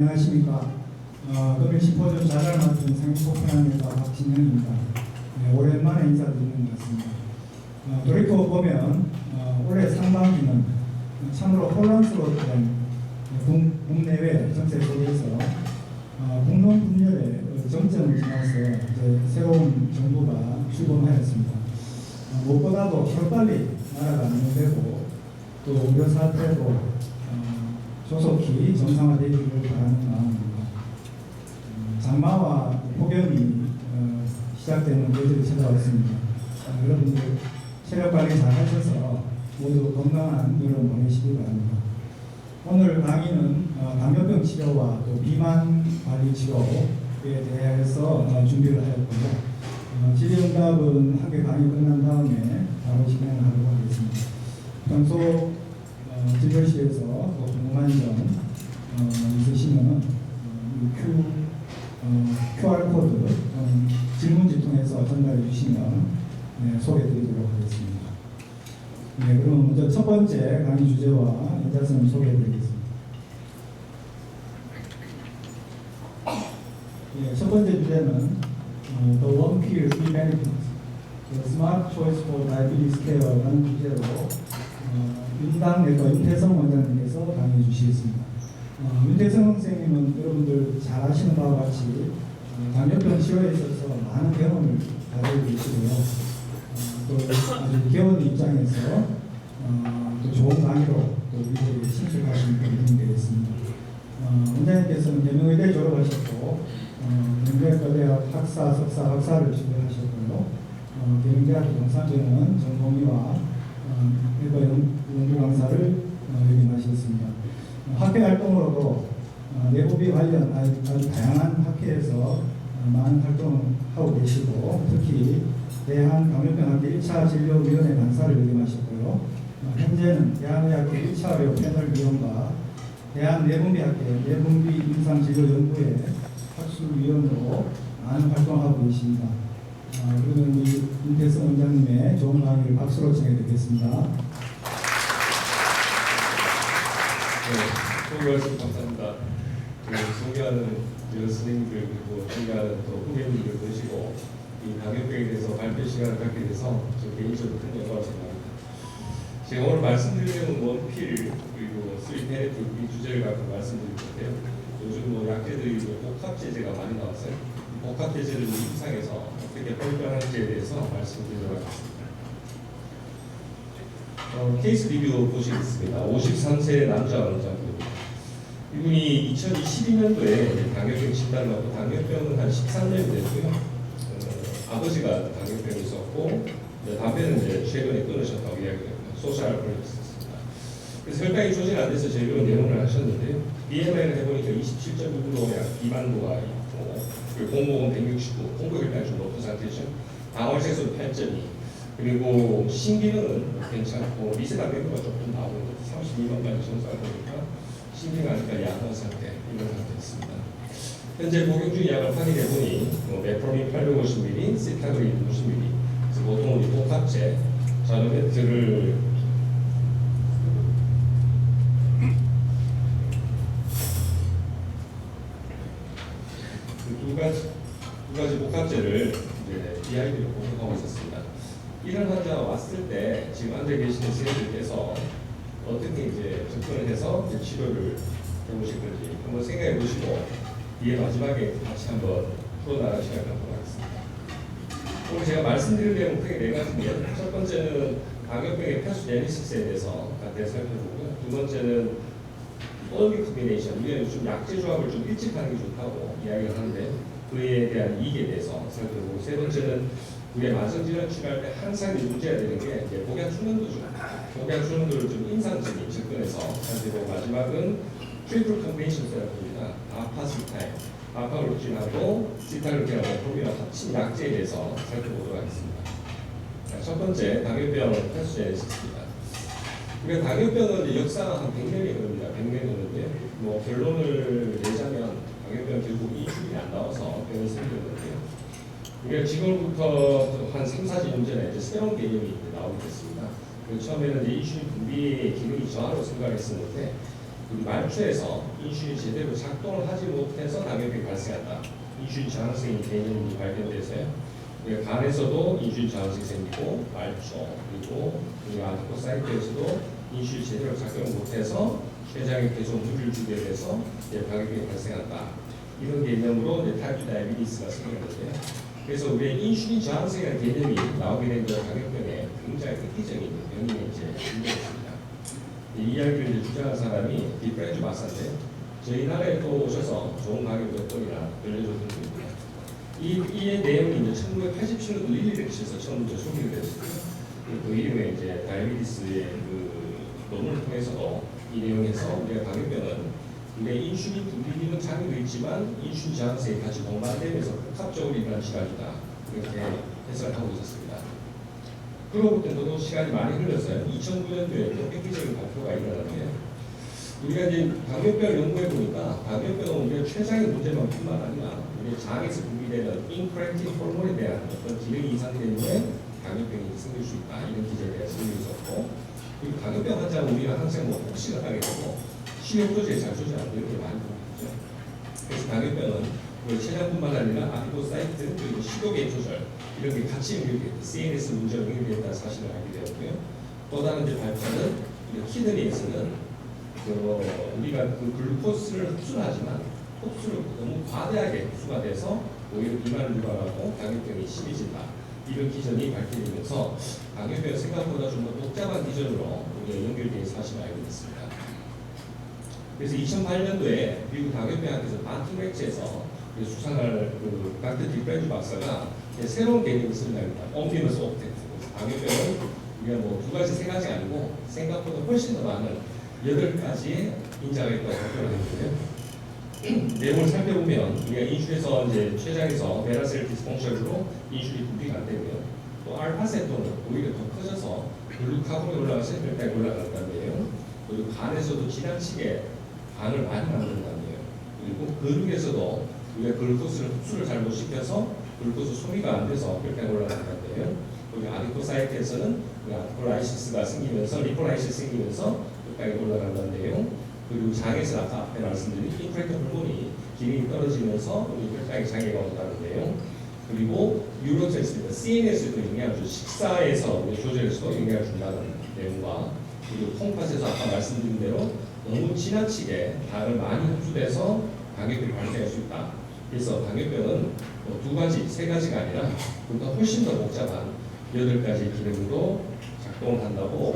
안녕하십니까. 금일 심포지엄 자료를 맡은 상임폭탄회사 박진영입니다. 오랜만에 인사드리는 것 같습니다. 돌이켜 보면 올해 상반기는 참으로 혼란스러웠던 국내외 정책 속에서 국론 분열의 정점을 지나서 이제 새로운 정부가 출범하였습니다. 무엇보다도 하루빨리 나라가 안정되고 또 우려 사태도 조속히 정상화되기를 바라는 마음입니다. 장마와 폭염이 시작되는 계절이 찾아왔습니다. 여러분들 체력 관리 잘 하셔서 모두 건강한 여름 보내시기 바랍니다. 오늘 강의는 감염병 치료와 또 비만 관리 치료에 대해서 준비를 하였고요. 질의응답은 학교 강의 끝난 다음에 바로 진행을 하도록 하겠습니다. 평소 진료실에서 궁금한 점 있으시면 QR코드 질문지 통해서 전달해 주시면 소개해 드리도록 하겠습니다. 그럼 먼저 첫 번째 강의 주제와 인자성을 소개해 드리겠습니다. 첫 번째 주제는 The One Pill Three Benefits, The Smart Choice for Diabetes Care라는 주제로 윤당내과 윤태성 원장님께서 강의해 주시겠습니다. 윤태성 선생님은 여러분들 잘 아시는 바와 같이 감염병 치료에 있어서 많은 경험을 가지고 계시고요. 또 아주 개원 입장에서 또 좋은 강의로 또 우리들이 신축하신 분이 되겠습니다. 원장님께서는 대명의대 졸업하셨고 명대학과대학 학사, 석사, 박사를 준비하셨고요. 대명대학교 동산병원 전공의와 일반 연구 강사를 역임하셨습니다. 학회 활동으로도 내부비 관련 아주 다양한 학회에서 많은 활동을 하고 계시고 특히 대한감염병학회 1차 진료위원회 강사를 역임하셨고요. 현재는 대한의학회 1차 의료 패널 위원과 대한내분비학회 내분비 임상진료연구회 학술위원으로 많은 활동하고 계십니다. 그러면 우리 윤태성 원장님의 좋은 강의를 박수로 진행드리겠습니다. 좋은 말씀 감사합니다. 존경하는 선생님들 그리고 존경하는 또 후배님들 보시고 이 감염병에 대해서 발표 시간을 갖게 돼서 저 개인적으로 큰 영광을 생각합니다. 제가 오늘 말씀드리는 원필 그리고 쓰리테네틱 이 주제를 갖고 말씀드릴 건데요. 요즘 약제들이 복합제제가 많이 나왔어요. 복합제제를 임상에서 어떻게 활용하는지에 대해서 말씀드리도록 하겠습니다. 케이스 리뷰 보시겠습니다. 53세 남자 원장입니다. 이분이 2022년도에 당뇨병 진단을 받고 당뇨병은 한 13년 됐고요. 아버지가 당뇨병이 있었고 담배는 이제 최근에 끊으셨다고 이야기합니다. 소셜 알코올이었습니다. 그래서 혈당이 조절 안 돼서 제대로 내원을 하셨는데요. BMI를 해보니까 27.6으로 약 비만도가 있고 그리고 공복은 169, 공복혈당이 좀 높은 상태죠. 당화색소는 8.2 그리고 신기능은 괜찮고 미세당뇨가 조금 나오는데 32만까지 정상을 보니까 신기능하니까 약한 상태 이런 상태였습니다. 현재 복용 중 약을 확인해 보니 메프로민 850ml, 시타그린 90ml 그래서 보통 우리 복합제 자료매트를 두 가지 복합제를 이제 DIB로 공급하고 있었습니다. 이런 환자가 왔을 때 지금 앉아 계시는 선생님들께서 어떻게 이제 접근을 해서 이제 치료를 해보실 건지 한번 생각해 보시고 뒤에 마지막에 같이 한번 풀어나갈 시간을 갖도록 하겠습니다. 오늘 제가 말씀드릴 내용은 크게 네 가지입니다. 첫 번째는 감염병의 패소제네시스에 대해서 간단히 살펴보고요. 두 번째는 얼리 콤비네이션, 우리가 요즘 약제 조합을 좀 일찍 하는 게 좋다고 이야기를 하는데 그에 대한 이익에 대해서 살펴보고 세 번째는 우리가 만성질환 치료할 때 항상 문제가 되는 게 이제 복약 순환도죠. 복약 순환도를 좀 임상적인 접근해서 살펴보고 마지막은 트리플 콤비네이션 테라피입니다. 아파시타임, 아파글루틴하고 시타글루틴하고 프로비랑 합친 약제에 대해서 살펴보도록 하겠습니다. 첫 번째 당뇨병 패소제네시스입니다. 우리가 당뇨병은 이제 역사가 한 100년이 걸립니다. 100년이 걸리는데 뭐 결론을 내자면 당뇨병 결국 이출이 안 나와서 병이 생기는데요. 우리가 지금부터 한 3, 40년 전에 이제 새로운 개념이 나오게 됐습니다. 처음에는 이제 인슐린 분비의 기능이 저하로 생각했었는데 그리고 말초에서 인슐린이 제대로 작동을 하지 못해서 당뇨병이 발생한다. 인슐린 저항성이 개념이 발견돼서요. 간에서도 인슐린 저항성이 생기고 말초 그리고 아디포사이트에서도 인슐린이 제대로 작동을 못해서 췌장에 계속 무리를 주게 돼서 당뇨병이 발생한다. 이런 개념으로 타입 2 다이비티스가 생겼는데요. 그래서 우리의 인슐린 저항성이라는 개념이 나오게 된 건 당뇨병의 굉장히 획기적인 병리의 문제였습니다. 이 이야기를 이제 주장한 사람이 디프렌즈 박사인데요. 저희 나라에 또 오셔서 좋은 강의 몇 번이나 들려줬던 분입니다. 이 내용이 이제 1987년도 릴리렉시에서 처음 이제 소개가 됐었고요. 그 이후에 이제 다이비티스의 그 논문을 통해서도 이 내용에서 우리가 당뇨병은 우리의 인슐린 분비기능 장애도 있지만 인슐린 저항성이 같이 동반되면서 복합적으로 일어난 질환이다. 이렇게 해석을 하고 있었습니다. 그로부터도 시간이 많이 흘렀어요. 2009년도에 또 획기적인 발표가 일어났는데요. 우리가 이제 당뇨병을 연구해 보니까 당뇨병은 우리가 췌장의 문제만뿐만 아니라 우리 장에서 분비되는 인크레틴 호르몬에 대한 어떤 기능 이상 때문에 당뇨병이 생길 수 있다. 이런 기제에 대해서 설명이 있었고, 그리고 당뇨병 환자는 우리가 항상 뭐 혹시나 하게 되고 식욕조절이 잘 조절 안 되는 게 많이 보이죠. 그래서 당뇨병은 우리 췌장뿐만 아니라 아디포사이트 그리고 식욕의 조절 이런 게 같이 연결돼 CNS 문제로 연결된다는 사실을 알게 되었고요. 또 다른 이제 발표는 키드니에서는 우리가 그 글루코스를 흡수를 하지만 흡수를 너무 과대하게 흡수가 돼서 오히려 비만을 유발하고 당뇨병이 심해진다. 이런 기전이 밝혀지면서 당뇨병 생각보다 좀 더 복잡한 기전으로 우리가 연결된 사실을 알게 됐습니다. 그래서 2008년도에 미국 당뇨병학에서 반팅렉츠에서 수상할 그 닥터 디프렌즈 박사가 새로운 개념을 쓴답니다. omnibus object. 당뇨병은 우리가 뭐 두 가지, 세 가지 아니고 생각보다 훨씬 더 많은 8가지의 인자가 있다고 발표를 했는데요. 내용을 살펴보면 우리가 인슐린에서 이제 췌장에서 베라셀 디스펑션으로 인슐린 분비가 안 되고요. 또 알파세톤은 오히려 더 커져서 글루카곤이 올라가서 혈당이 올라간다는데요. 그리고 간에서도 지나치게 간을 많이 만든다는데요. 그리고 근육에서도 우리가 글루코스를 흡수를 잘 못 시켜서 글루코스 소비가 안 돼서 혈당이 올라간다는데요. 그리고 아디포사이트에서는 아디폴라이시스가 생기면서 리폴라이시스 생기면서 혈당이 올라간다는데요. 그리고 장에서 아까 앞에 말씀드린 인크레틴 호르몬이 기능이 떨어지면서 우리 혈당에 장애가 온다는데요. 그리고 뉴로체에 있습니다. CNS에도 영향을 주 식사에서 조절에서도 영향을 준다는 내용과 그리고 콩팥에서 아까 말씀드린 대로 너무 지나치게 당을 많이 흡수돼서 당뇨병이 발생할 수 있다. 그래서 당뇨병은 두 가지, 세 가지가 아니라 보다 훨씬 더 복잡한 8가지 기능으로 작동을 한다고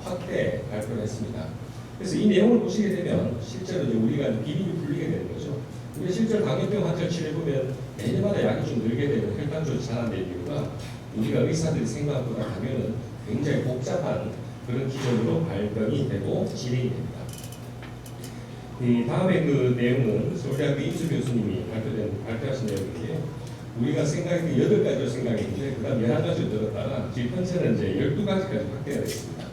확대 발표를 했습니다. 그래서 이 내용을 보시게 되면 실제로 이제 우리가 비밀이 풀리게 되는 거죠. 우리가 실제로 당뇨병 환자를 치료해보면 매년마다 약이 좀 늘게 되고 혈당 조절이 잘 안 되는 이유가 우리가 의사들이 생각보다 당뇨는 굉장히 복잡한 그런 기전으로 발병이 되고 진행이 됩니다. 이 다음에 그 내용은 서울대학교 임수 교수님이 발표하신 내용인데요. 우리가 생각했던 8가지로 생각했는데 그 다음 11가지로 늘었다가 지금 현재는 이제 12가지까지 확대가 됐습니다.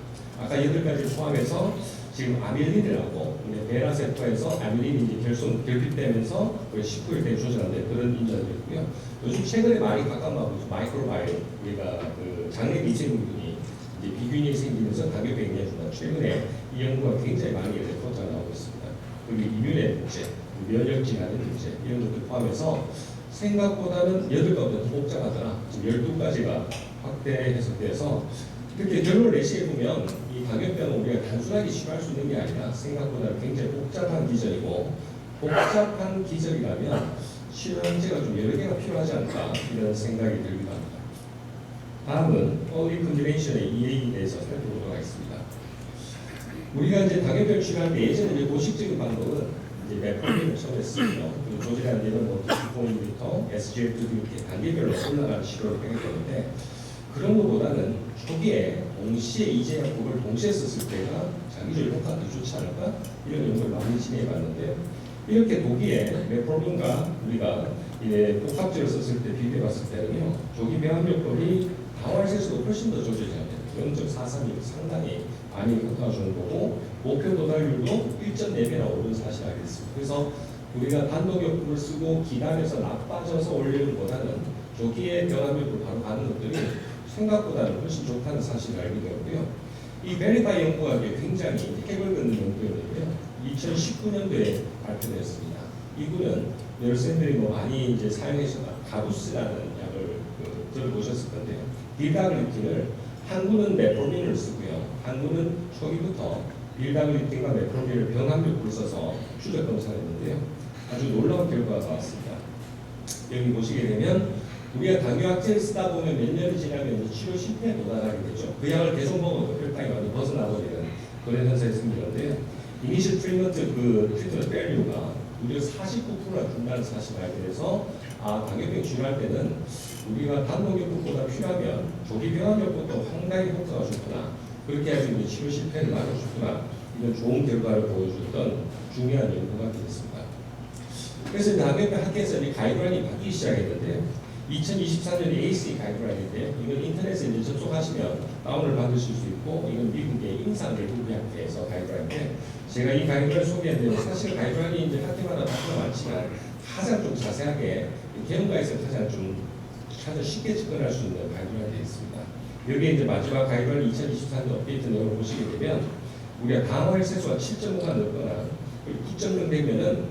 아까 8가지를 포함해서 지금 아밀린이라고 베라세포에서 아밀린이 결핍되면서 19일 때 조절하는 그런 인자들이 있고요. 요즘 최근에 많이 가까운 마이크로바이옴 우리가 그 장내 미생물들이 이제 비균이 생기면서 당뇨병에 영향을 준다. 최근에 이 연구가 굉장히 많이 레포트가 나오고 있습니다. 그리고 이뮨의 문제, 면역 질환의 문제 이런 것들 포함해서 생각보다는 8가지가 더 복잡하더라. 지금 12가지가 확대 해석돼서 이렇게 결론을 내시게 보면 이 당뇨병은 우리가 단순하게 치료할 수 있는 게 아니라 생각보다 굉장히 복잡한 기전이고 복잡한 기전이라면 치료 형태가 좀 여러 개가 필요하지 않을까 이런 생각이 들기도 합니다. 다음은 early combination의 이 얘기에 대해서 살펴보도록 하겠습니다. 우리가 이제 당뇨병 치료할 때 예전에 이제 고식적인 방법은 이제 메프린을 처음에 쓰고요. 그리고 조질한 예는 뭐 디스포인부터 SGLT 이렇게 단계별로 올라가는 치료를 행했었는데 그런 것보다는 초기에 동시에 이제약국을 동시에 썼을 때가 장기적으로 효과가 더 좋지 않을까 이런 연구를 많이 진행해봤는데 이렇게 독일의 메프린과 우리가 이제 복합적으로 썼을 때 비교해봤을 때는요 조기 배합요법이 당화혈색소도 훨씬 더 조절이 됩니다. 0.43이 상당히 많이 효과가 좋은 거고 목표 도달률도 1.4배나 오른 사실을 알게 됐습니다. 그래서 우리가 단독요법을 쓰고 기단에서 나빠져서 올리는 것보다는 조기에 변화율로 바로 가는 것들이 생각보다는 훨씬 좋다는 사실을 알게 되었고요. 이 베리파이 연구가 굉장히 핵을 긋는 연구였는데요. 2019년도에 발표되었습니다. 이분은 여러분들이 뭐 많이 이제 사용해서 가부스라는 약을 들어보셨을 건데요. 빌다글리틴을 한국은 메프로민을 쓰고요. 한국은 초기부터 빌다글리틴과 메프로민을 병합력으로 써서 추적 검사했는데요. 아주 놀라운 결과가 나왔습니다. 여기 보시게 되면 우리가 당뇨약제를 쓰다 보면 몇 년이 지나면 이제 치료 실패에 도달하게 되죠. 그 약을 계속 먹어도 혈당이 완전 벗어나버리는 그런 현상이 생기는데요. 이니셜 트리트먼트 트리트먼트 밸류가 무려 49%나 준다는 사실을 알게 돼서 당뇨병 치료할 때는 우리가 단독요법보다 필요하면 조기 병합요법도 상당히 효과가 좋구나. 그렇게 해서 이제 치료 실패를 막아주구나. 이런 좋은 결과를 보여줬던 중요한 연구가 되었습니다. 그래서 당뇨병 학회에서 이 가이드라인이 바뀌기 시작했는데요. 2024년 ACE 가이드라인인데요. 이건 인터넷에 이제 접속하시면 다운을 받으실 수 있고, 이건 미국의 임상내부의학회에서 가이드라인인데, 제가 이 가이드라인 소개했는데 사실 가이드라인이 이제 학회마다 바꾸가 많지만 가장 좀 자세하게 개헌가에서 가장 쉽게 접근할 수 있는 가이드라인이 되어 있습니다. 여기에 이제 마지막 가이드라인 2024년 업데이트 내용을 보시게 되면 우리가 당화혈 세수가 7.5가 넘거나 9.0 되면은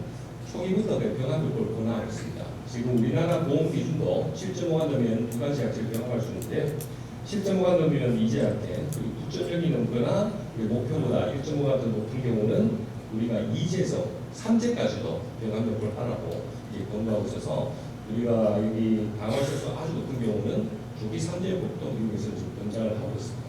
초기부터 병합요법을 권하고 있습니다. 지금 우리나라 보험 기준도 7.5가 넘으면 두 가지 약제를 병합할 수 있는데 7.5가 넘으면 이제약제, 그리고 9.0이 넘거나 목표보다 1.5가 더 높은 경우는 우리가 2제에서 3제까지도 병합요법을 하라고 권고하고 있어서 우리가 여기 당화혈세수 아주 높은 경우는 조기 3제요법도 미국에서 지금 권장을 하고 있습니다.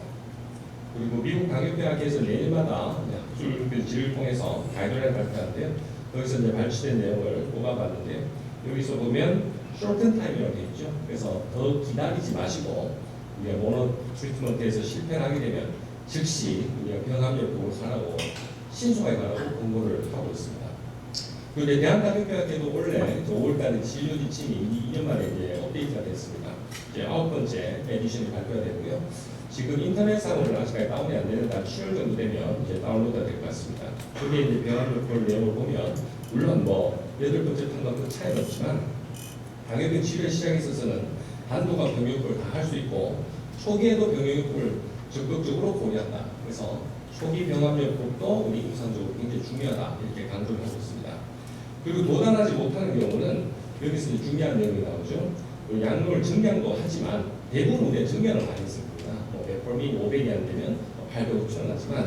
그리고 미국 당뇨병학회에서 내년마다 학술지를 통해서 가이드라인을 발표하는데요. 거기서 이제 발췌된 내용을 뽑아봤는데 여기서 보면 shorten time이라고 되어 있죠. 그래서 더 기다리지 마시고 우리가 모노 트리트먼트에서 실패를 하게 되면 즉시 우리가 병합요법을 하라고 신속하게 하라고 권고를 하고 있습니다. 그런데 대한당뇨병학회도 원래 5월달에 진료 지침이 2년 만에 이제 업데이트가 됐습니다. 이제 9번째 에디션이 발표가 되고요. 지금 인터넷상으로는 아직까지 다운이 안 되는데 7월 정도 되면 이제 다운로드가 될 것 같습니다. 거기에 이제 병합요법 내용을 보면 물론 뭐 8번째 판과 그 차이는 없지만 당뇨병 치료 시작에 있어서는 단도가 병역을 다 할 수 있고 초기에도 병역을 적극적으로 고려한다. 그래서 초기 병합요법도 우리 임상적으로 굉장히 중요하다 이렇게 강조를 하고 있습니다. 그리고 도달하지 못하는 경우는 여기서 이제 중요한 내용이 나오죠. 약물 증량도 하지만 대부분 우리가 증량을 많이 했습니다. 뭐 메포민 500이 안 되면 800, 5천원 하지만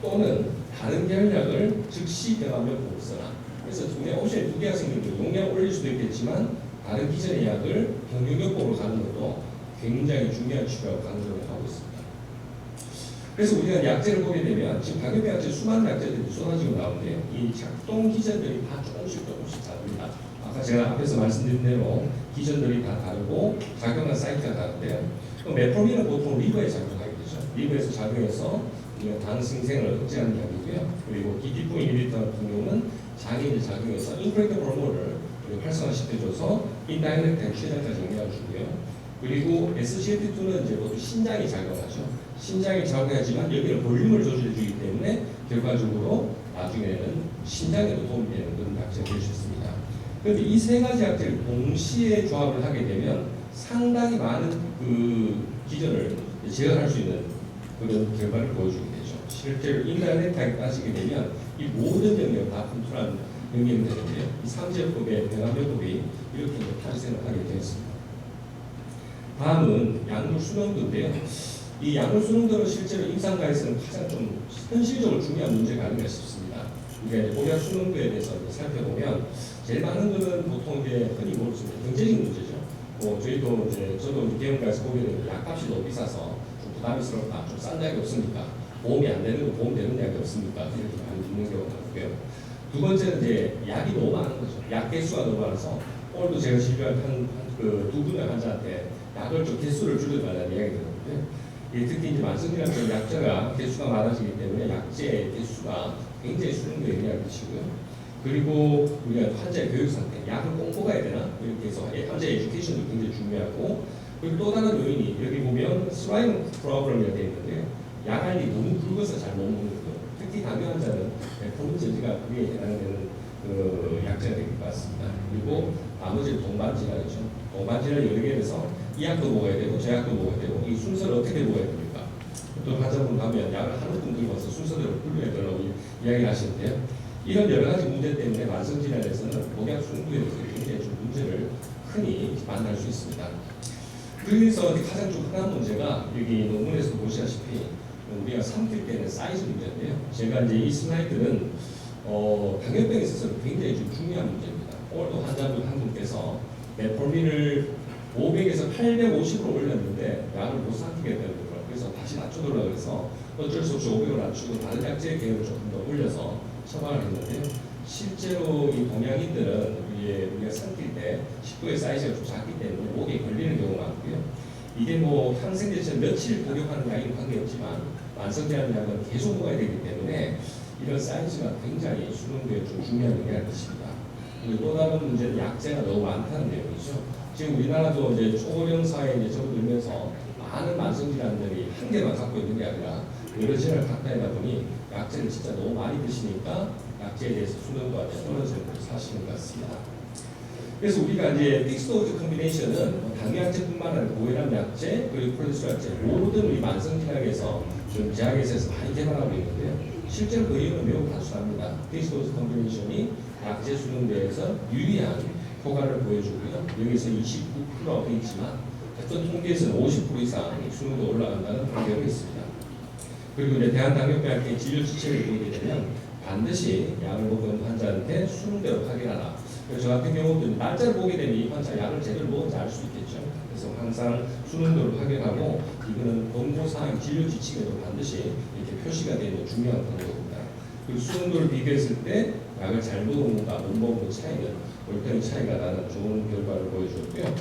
또는 다른 계열약을 즉시 병합요법을 써라. 그래서 우리가 옵션이 두 개가 생기는 용량을 올릴 수도 있겠지만 다른 기존의 약을 병용요법으로 가는 것도 굉장히 중요한 치료라고 강조를 하고 있습니다. 그래서 우리가 약제를 보게 되면 지금 당뇨병 약제 수많은 약제들이 쏟아지고 나오는데요. 이 작동 기전들이 다 조금씩 다릅니다. 아까 제가 앞에서 말씀드린 대로 기전들이 다 다르고 작용한 사이트가 다른데요. 메프로민은 보통 리버에 작용하게 되죠. 리버에서 작용해서 당 생성을 억제하는 약이고요. 그리고 DPP 인히비터 같은 경우는 장에 작용해서 인프레터 호르몬을 활성화시켜줘서 인다이렉트 액션까지 영향을 주고요. 그리고 SGLT2는 이제 모두 신장이 작용하죠. 신장이 작용하지만 여기는 볼륨을 조절해주기 때문에 결과적으로 나중에는 신장에도 도움이 되는 그런 약제가 될 수 있습니다. 그런데 이 세 가지 약제를 동시에 조합을 하게 되면 상당히 많은 그 기전을 제어할 수 있는 그런 결과를 보여주게 되죠. 실제로 인다이렉트하게 따지게 되면 이 모든 영역을 다 컨트롤하는 영역이 되는데요. 이 3제요법의 병합요법이 이렇게 탄생을 하게 되었습니다. 다음은 약물 수능도인데요. 이 약물 수능도는 실제로 임상가에서는 가장 좀 현실적으로 중요한 문제가 아닌가 싶습니다. 우리가 이제 보약 수능도에 대해서 살펴보면 제일 많은 것은 보통 이제 흔히 모르지만 경제적인 문제죠. 저희도 이제 저도 개헌가에서 보게 되면 약값이 너무 비싸서 좀 부담스럽다, 좀 싼 약이 없습니까? 보험이 안 되는 거 보험 되는 약이 없습니까? 이렇게 많이 묻는 경우가 있고요. 두 번째는 이제 약이 너무 많은 거죠. 약 개수가 너무 많아서 오늘도 제가 진료한 두 분의 환자한테 약을 좀 개수를 줄여달라는 이야기 들었는데 특히 이제 만성질환 약제가 개수가 많아지기 때문에 약제 개수가 굉장히 수능도에 영향을 미치고요. 그리고 우리가 환자의 교육 상태, 약을 꼭 먹어야 되나? 이렇게 해서 환자의 에듀케이션도 굉장히 중요하고 그리고 또 다른 요인이 여기 보면 스라임 프로그램이 되어 있는데 약알이 너무 굵어서 잘 못 먹는 거죠. 특히 당뇨 환자는 포름제지가 그게 해당되는 그 약제가 될 것 같습니다. 그리고 나머지 동반질환이죠. 동반질환이 여러 개 돼서 이 약도 먹어야 되고 저 약도 먹어야 되고 이 순서를 어떻게 먹어야 됩니까? 또 환자분 가면 약을 한 움큼 들고 와서 순서대로 분류해 달라고 이야기를 하시는데요. 이런 여러 가지 문제 때문에 만성질환에서는 복약 수능도에 대해서 굉장히 좀 문제를 흔히 만날 수 있습니다. 그래서 가장 좀 흔한 문제가 여기 논문에서 보시다시피 우리가 삼킬 때는 사이즈 문제인데요. 제가 이제 이 슬라이드는 당뇨병에 있어서 굉장히 좀 중요한 문제입니다. 오늘도 환자분 한 분께서 메폴린을 500에서 850으로 올렸는데 약을 못 삼키겠다는 거예요. 그래서 다시 낮춰달라고 해서 어쩔 수 없이 500으로 낮추고 다른 약제 계획을 조금 더 올려서 처방을 했는데요. 실제로 이 동양인들은 우리가 삼킬 때 식도의 사이즈가 좀 작기 때문에 목에 걸리는 경우가 많고요. 이게 뭐 항생제처럼 며칠 복용하는 약에는 관계없지만 만성질환 약은 계속 먹어야 되기 때문에 이런 사이즈가 굉장히 수능도에 좀 중요한 영향을 미칩니다. 그리고 또 다른 문제는 약제가 너무 많다는 내용이죠. 지금 우리나라도 이제 초고령 사회에 이제 접어들면서 많은 만성질환들이 한 개만 갖고 있는 게 아니라 여러 질환을 갖다 하다 보니 약제를 진짜 너무 많이 드시니까 약제에 대해서 수능도가 떨어지는 것이 사실인 것 같습니다. 그래서 우리가 이제 픽스도즈 콤비네이션은 당뇨약제뿐만 아니라 고혈압 약제 그리고 콜레스테롤 약제 모든 우리 만성질환에서 좀 제약회사에서 많이 개발하고 있는데요. 실제로 그 이유는 매우 단순합니다. 픽스도즈 콤비네이션이 약제 수능대에서 유리한 효과를 보여주고요. 여기서 29% 돼 있지만 어떤 통계에서는 50% 이상 수능도 올라간다는 통계가 있습니다. 그리고 이제 대한당뇨병학회 진료 지침을 보게 되면 반드시 약을 먹은 환자한테 수능대로 확인하라. 그래서 저 같은 경우도 날짜를 보게 되면 이 환자 약을 제대로 먹은지 알 수 있겠죠. 그래서 항상 수능도를 확인하고 이거는 권고사항 진료 지침에도 반드시 이렇게 표시가 되는 중요한 방법입니다. 그리고 수능도를 비교했을 때 약을 잘 먹는가 못 먹는 차이는 월등히 차이가 나는 좋은 결과를 보여줬고요.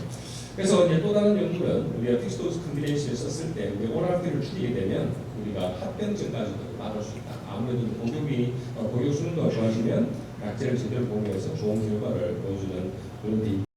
그래서 이제 또 다른 연구는 우리가 픽스도즈 콤비네이션을 썼을 때 오랄피를 줄이게 되면 우리가 합병증까지도 막을 수 있다. 아무래도 복용 수능도가 좋아지면 약제를 제대로 복용해서 좋은 결과를 보여주는 그런 데